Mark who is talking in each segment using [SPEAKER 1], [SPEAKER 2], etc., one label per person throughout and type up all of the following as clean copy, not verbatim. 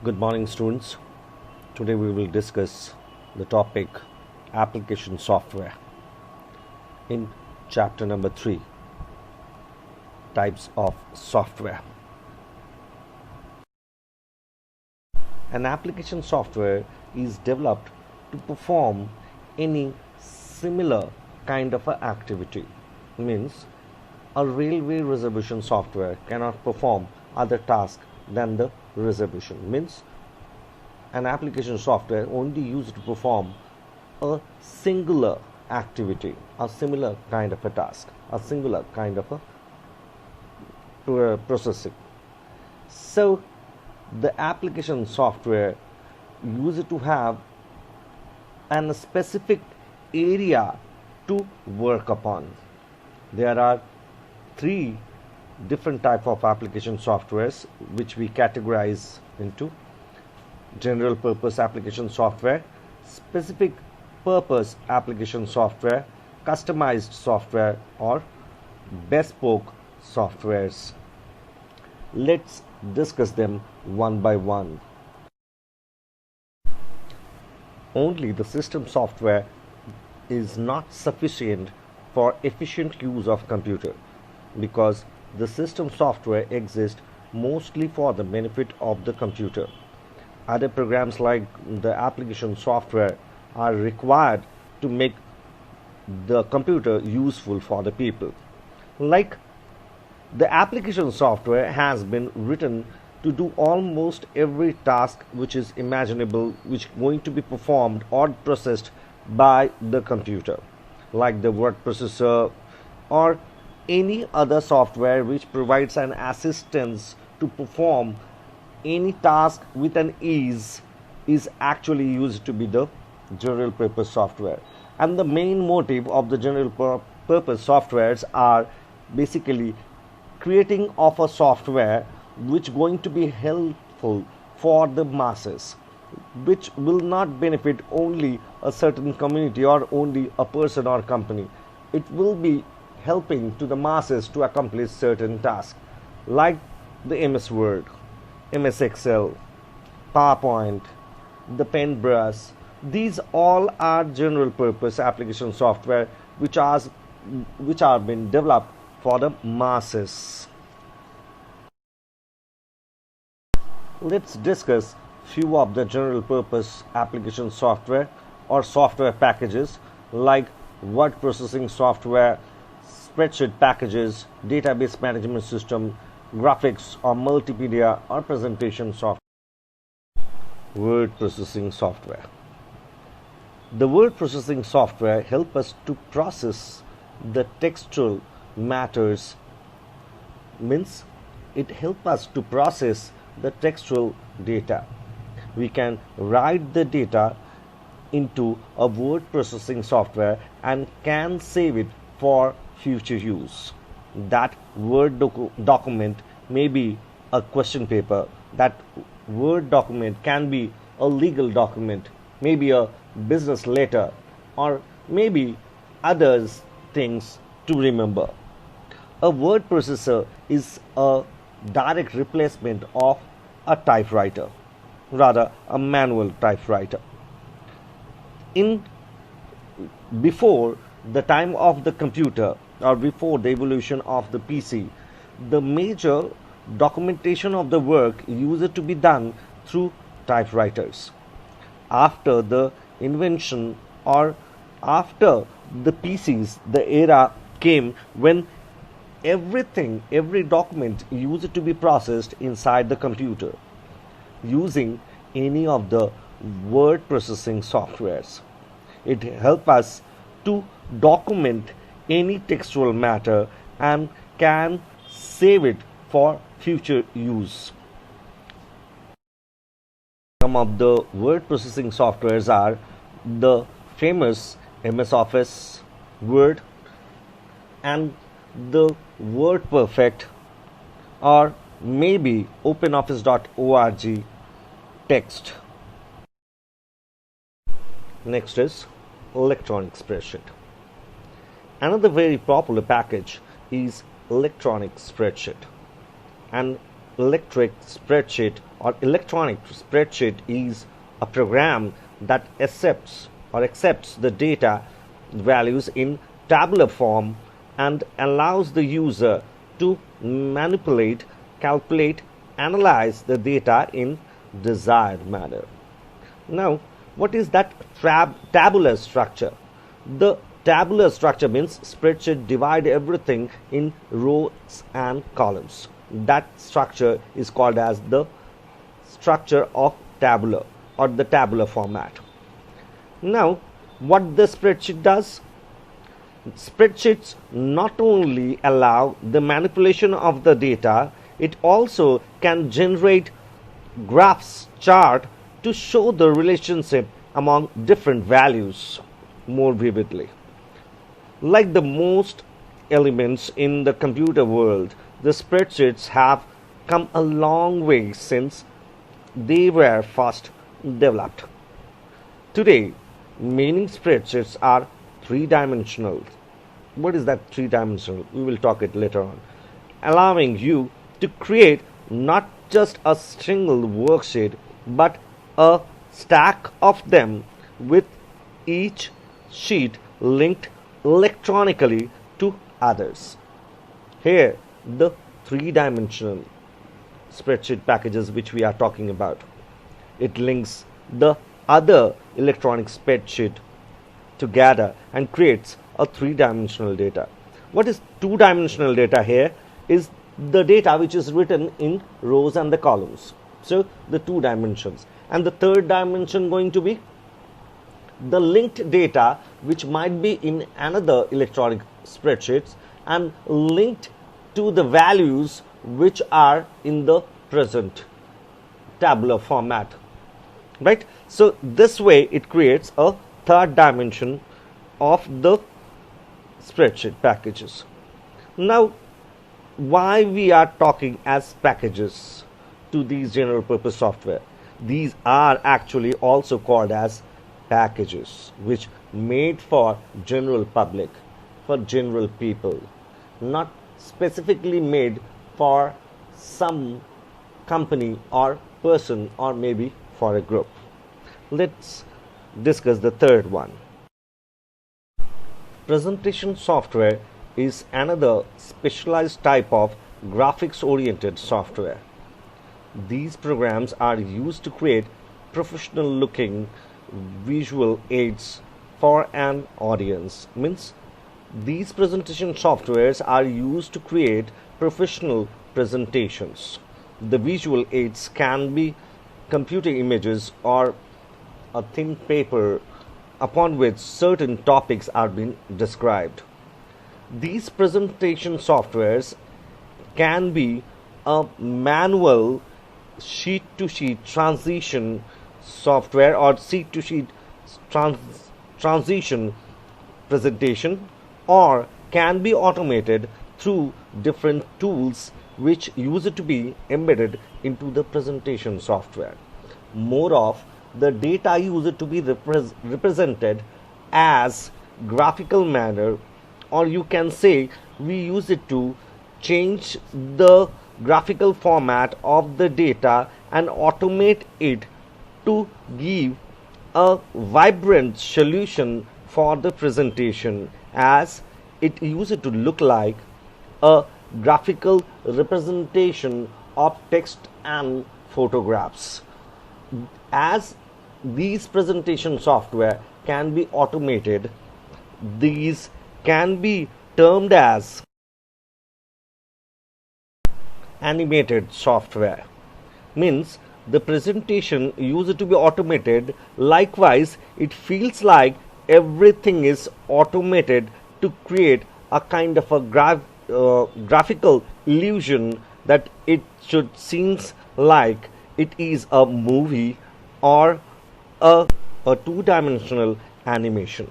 [SPEAKER 1] Good morning, students. Today we will discuss the topic application software in chapter number 3, types of software. An application software is developed to perform any similar kind of a activity. Means a railway reservation software cannot perform other tasks than the reservation. Means an application software only used to perform a singular activity, a similar kind of a task, a singular kind of a processing. So the application software used to have a specific area to work upon. There are 3 different type of application softwares which we categorize into: general purpose application software, specific purpose application software, customized software, or bespoke softwares. Let's discuss them one by one. Only the system software is not sufficient for efficient use of computer, because the system software exists mostly for the benefit of the computer. Other programs like the application software are required to make the computer useful for the people. Like the application software has been written to do almost every task which is imaginable, which is going to be performed or processed by the computer, like the word processor or any other software which provides an assistance to perform any task with an ease is actually used to be the general purpose software. And the main motive of the general purpose softwares are basically creating of a software which going to be helpful for the masses, which will not benefit only a certain community or only a person or company. It will be helping to the masses to accomplish certain tasks, like the MS Word, MS Excel, PowerPoint, the pen brush. These all are general purpose application software which are being developed for the masses. Let's discuss few of the general purpose application software or software packages, like word processing software, spreadsheet packages, database management system, graphics or multimedia or presentation software. Word processing software. The word processing software help us to process the textual matters. Means it help us to process the textual data. We can write the data into a word processing software and can save it for future use. That word document may be a question paper, that word document can be a legal document, maybe a business letter, or maybe others things to remember. A word processor is a direct replacement of a typewriter, rather a manual typewriter. Before the time of the computer, or before the evolution of the PC, the major documentation of the work used to be done through typewriters. After the invention or after the PCs, the era came when every document used to be processed inside the computer using any of the word processing softwares. It helps us to document any textual matter and can save it for future use. Some of the word processing softwares are the famous MS Office, Word, and the Word Perfect, or maybe OpenOffice.org text. Next is electronic spreadsheet. Another very popular package is electronic spreadsheet. An electric spreadsheet or electronic spreadsheet is a program that accepts the data values in tabular form and allows the user to manipulate, calculate, analyze the data in desired manner. Now, what is that tabular structure? The tabular structure means spreadsheet divide everything in rows and columns. That structure is called as the structure of tabular or the tabular format. Now, what the spreadsheet does? Spreadsheets not only allow the manipulation of the data, it also can generate graphs chart to show the relationship among different values more vividly. Like the most elements in the computer world, the spreadsheets have come a long way since they were first developed. Today, many spreadsheets are three-dimensional. What is that three-dimensional? We will talk it later on. Allowing you to create not just a single worksheet but a stack of them with each sheet linked electronically to others. Here, the three-dimensional spreadsheet packages which we are talking about. It links the other electronic spreadsheet together and creates a three-dimensional data. What is two-dimensional data here is the data which is written in rows and the columns. So the two dimensions. And the third dimension going to be the linked data which might be in another electronic spreadsheets and linked to the values which are in the present tabular format. Right? So this way it creates a third dimension of the spreadsheet packages. Now, why we are talking as packages to these general purpose software? These are actually also called as packages which made for general public, for general people, not specifically made for some company or person or maybe for a group. Let's discuss the third one. Presentation software is another specialized type of graphics-oriented software. These programs are used to create professional-looking visual aids for an audience. Means these presentation softwares are used to create professional presentations. The visual aids can be computer images or a thin paper upon which certain topics are being described. These presentation softwares can be a manual sheet-to-sheet transition software or sheet-to-sheet transition presentation, or can be automated through different tools which use to be embedded into the presentation software. More of the data used to be represented as graphical manner, or you can say we use it to change the graphical format of the data and automate it to give a vibrant solution for the presentation, as it used to look like a graphical representation of text and photographs. As these presentation software can be automated, these can be termed as animated software. Means the presentation used to be automated. Likewise, it feels like everything is automated to create a kind of a graphical illusion that it should seems like it is a movie or a two-dimensional animation.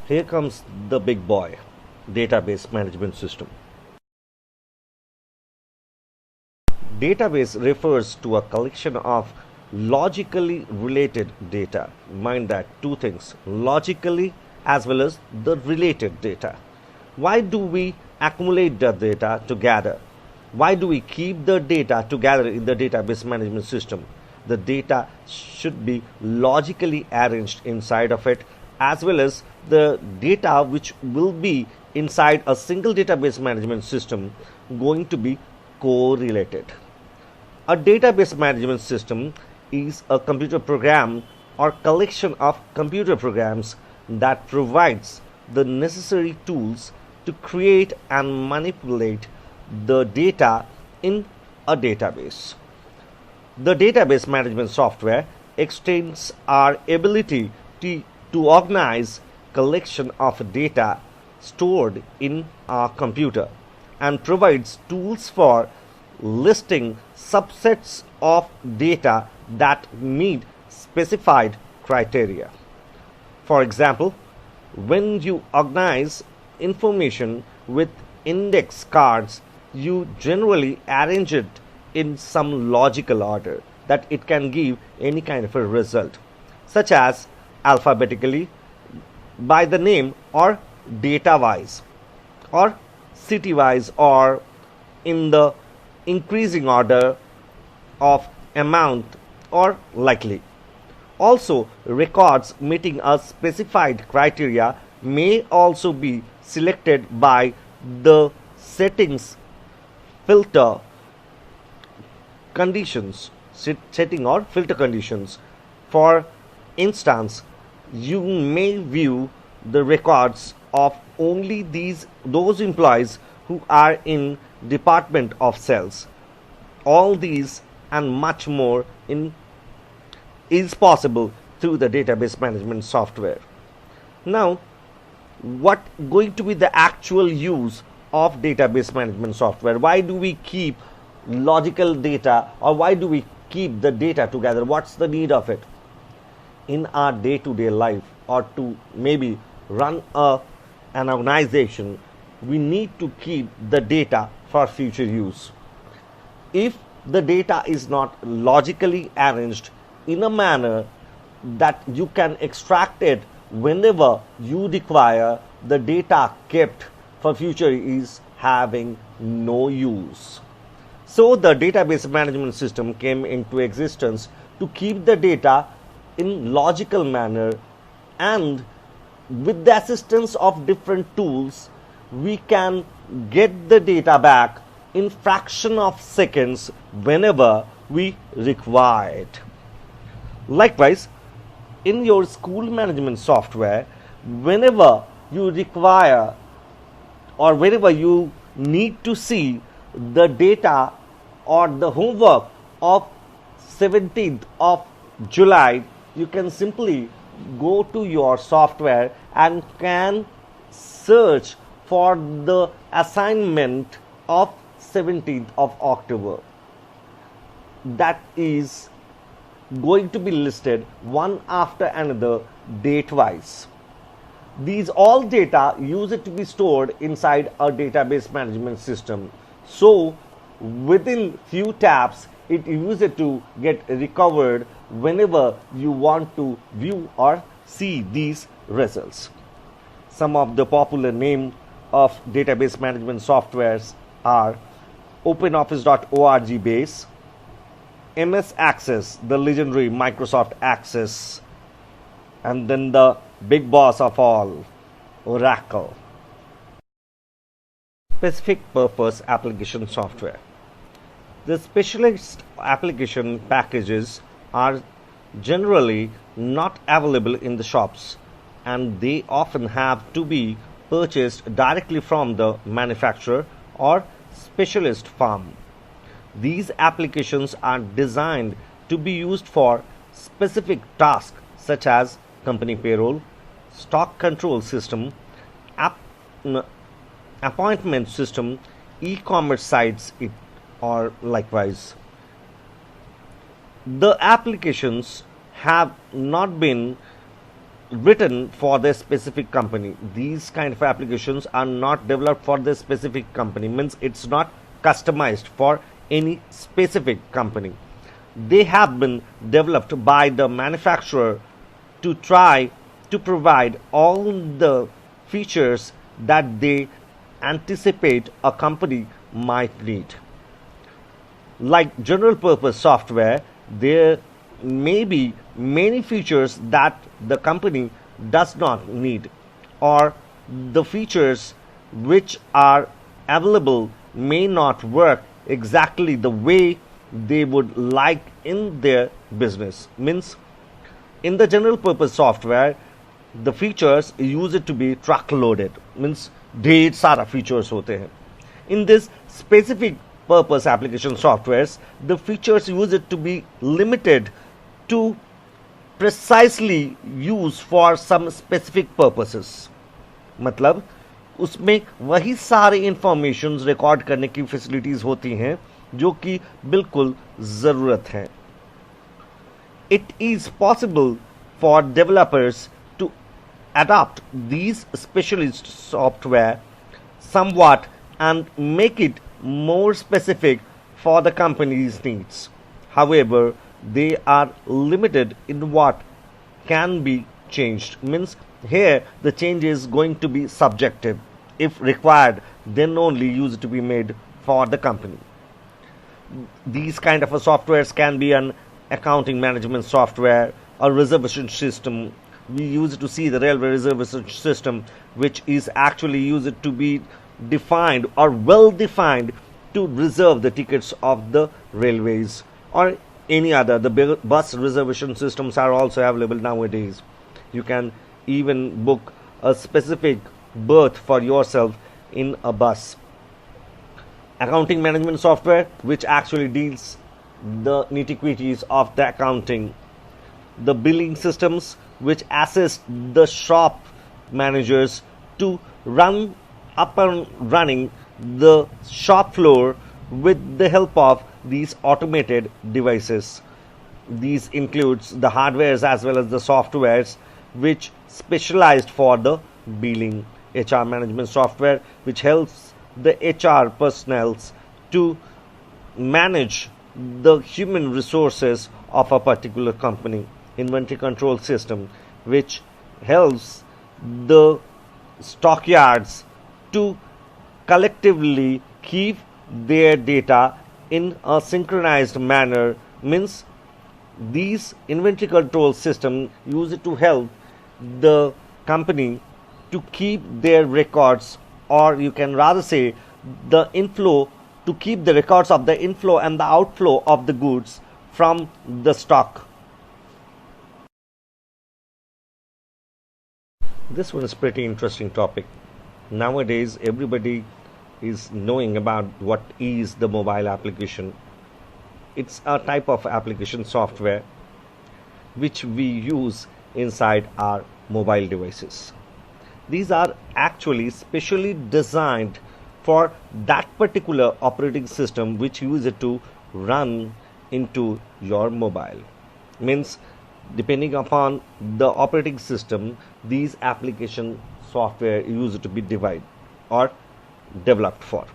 [SPEAKER 1] Here comes the big boy, database management system. Database refers to a collection of logically related data. Mind that, two things, logically as well as the related data. Why do we accumulate the data together? Why do we keep the data together in the database management system? The data should be logically arranged inside of it, as well as the data which will be inside a single database management system going to be correlated. A database management system is a computer program or collection of computer programs that provides the necessary tools to create and manipulate the data in a database. The database management software extends our ability to organize collection of data stored in our computer and provides tools for listing subsets of data that meet specified criteria. For example, when you organize information with index cards, you generally arrange it in some logical order that it can give any kind of a result, such as alphabetically, by the name, or data wise, or city wise, or in the increasing order of amount or likely. Also, records meeting a specified criteria may also be selected by the settings filter conditions, setting or filter conditions. For instance, you may view the records of only those employees who are in department of sales. All these and much more is possible through the database management software. Now, what going to be the actual use of database management software? Why do we keep logical data, or why do we keep the data together? What's the need of it? In our day-to-day life, or to maybe run an organization, we need to keep the data for future use. If the data is not logically arranged in a manner that you can extract it whenever you require, the data kept for future is having no use. So the database management system came into existence to keep the data in logical manner, and with the assistance of different tools, we can get the data back in fraction of seconds whenever we require it. Likewise, in your school management software, whenever you require or whenever you need to see the data or the homework of 17th of July, you can simply go to your software and can search for the assignment of 17th of October. That is going to be listed one after another date wise. These all data use it to be stored inside a database management system. So within few taps, it uses it to get recovered whenever you want to view or see these results. Some of the popular name of database management softwares are OpenOffice.org base, MS Access, the legendary Microsoft Access, and then the big boss of all, Oracle. Specific purpose application software. The specialist application packages are generally not available in the shops, and they often have to be purchased directly from the manufacturer or specialist firm. These applications are designed to be used for specific tasks such as company payroll, stock control system, appointment system, e-commerce sites, or likewise. The applications have not been written for the specific company. These kind of applications are not developed for the specific company, means it's not customized for any specific company. They have been developed by the manufacturer to try to provide all the features that they anticipate a company might need. Like general purpose software, there may be many features that the company does not need, or the features which are available may not work exactly the way they would like in their business. Means, in the general purpose software, the features use it to be truck loaded. Means ढेर सारा features होते हैं. In this specific purpose application softwares, the features use it to be limited to precisely use for some specific purposes. मतलब उसमें वही सारे information record करने की फैसिलिटीज होती हैं जो कि बिल्कुल ज़रूरत है. It is possible for developers to adapt these specialist software somewhat and make it more specific for the company's needs. However, they are limited in what can be changed. Means here the change is going to be subjective. If required, then only use it to be made for the company. These kind of softwares can be an accounting management software, a reservation system. We use it to see the railway reservation system, which is actually used to be defined or well defined to reserve the tickets of the railways or any other. The bus reservation systems are also available nowadays. You can even book a specific berth for yourself in a bus. Accounting management software, which actually deals the nitty-gritties of the accounting. The billing systems, which assist the shop managers to run up and running the shop floor with the help of these automated devices. These includes the hardwares as well as the softwares which specialized for the billing. HR management software, which helps the HR personnel to manage the human resources of a particular company. Inventory control system, which helps the stockyards to collectively keep their data in a synchronized manner. Means these inventory control system use it to help the company to keep their records, or you can rather say the inflow, to keep the records of the inflow and the outflow of the goods from the stock. This one is pretty interesting topic. Nowadays everybody is knowing about what is the mobile application. It's a type of application software which we use inside our mobile devices. These are actually specially designed for that particular operating system which use it to run into your mobile. Means depending upon the operating system, these application software used to be divided or developed for.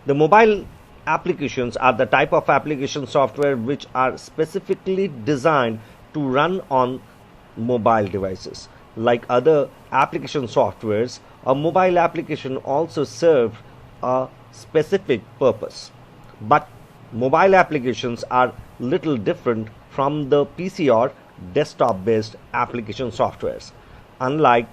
[SPEAKER 1] The mobile applications are the type of application software which are specifically designed to run on mobile devices. Like other application softwares, a mobile application also serves a specific purpose. But mobile applications are little different from the PC or desktop based application softwares. Unlike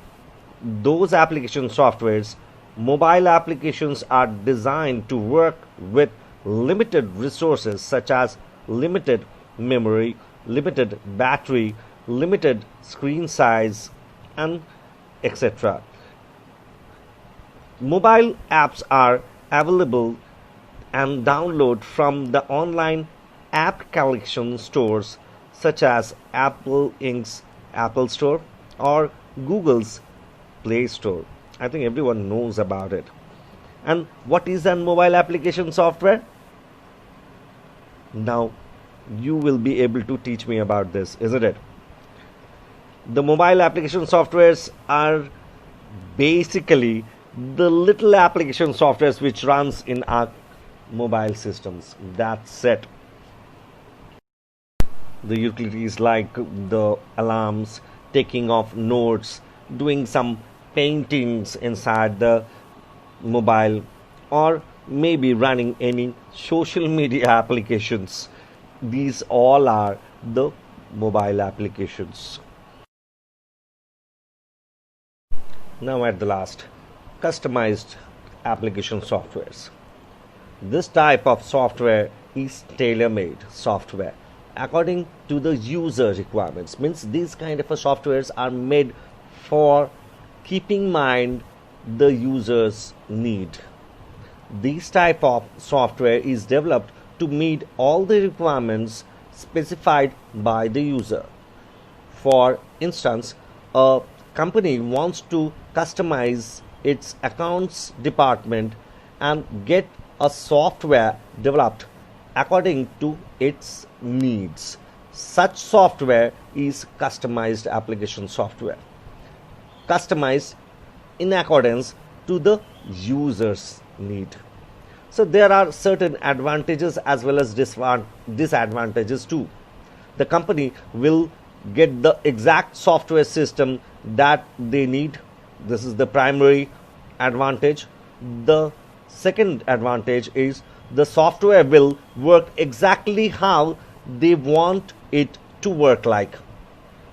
[SPEAKER 1] those application softwares, mobile applications are designed to work with limited resources such as limited memory, limited battery, limited screen size, and etc. Mobile apps are available and download from the online app collection stores such as Apple Inc.'s Apple Store or Google's Play Store. I think everyone knows about it. And what is an mobile application software? Now you will be able to teach me about this, isn't it? The mobile application softwares are basically the little application softwares which runs in our mobile systems. That's it. The utilities like the alarms, taking of notes, doing some paintings inside the mobile, or maybe running any social media applications. These all are the mobile applications. Now at the last, customized application softwares. This type of software is tailor-made software according to the user requirements. Means these kind of softwares are made for keeping in mind the user's need. This type of software is developed to meet all the requirements specified by the user. For instance, a company wants to customize its accounts department and get a software developed according to its needs. Such software is customized application software, customized in accordance to the user's need. So there are certain advantages as well as disadvantages too. The company will get the exact software system that they need. This is the primary advantage. The second advantage is the software will work exactly how they want it to work like.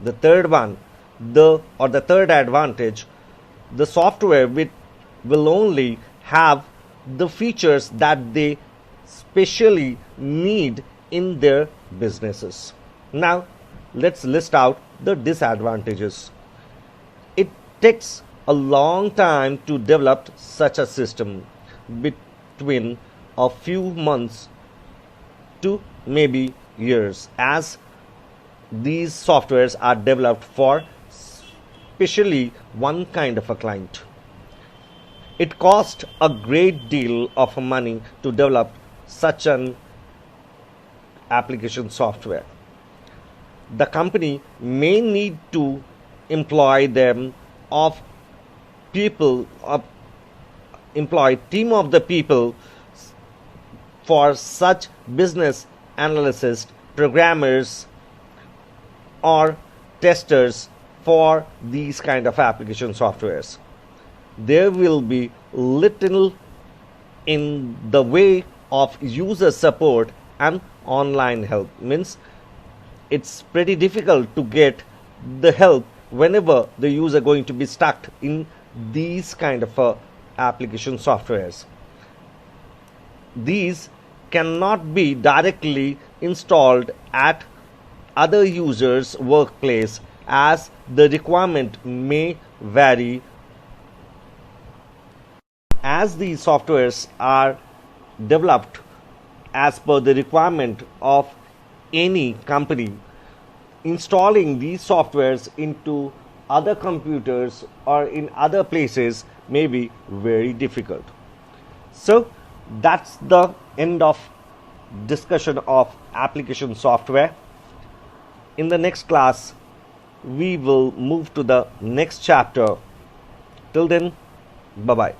[SPEAKER 1] The third one, the third advantage, the software will only have the features that they specially need in their businesses. Now let's list out the disadvantages. It takes a long time to develop such a system, between a few months to maybe years, as these softwares are developed for specially one kind of a client. It costs a great deal of money to develop such an application software. The company may need to employ them of people, employ team of the people for such business analysts, programmers, or testers for these kind of application softwares. There will be little in the way of user support and online help. Means it's pretty difficult to get the help whenever the user going to be stuck in these kind of application softwares. These cannot be directly installed at other users' workplace, as the requirement may vary. As these softwares are developed as per the requirement of any company, installing these softwares into other computers or in other places may be very difficult. So that's the end of discussion of application software. In the next class, we will move to the next chapter. Till then, bye bye.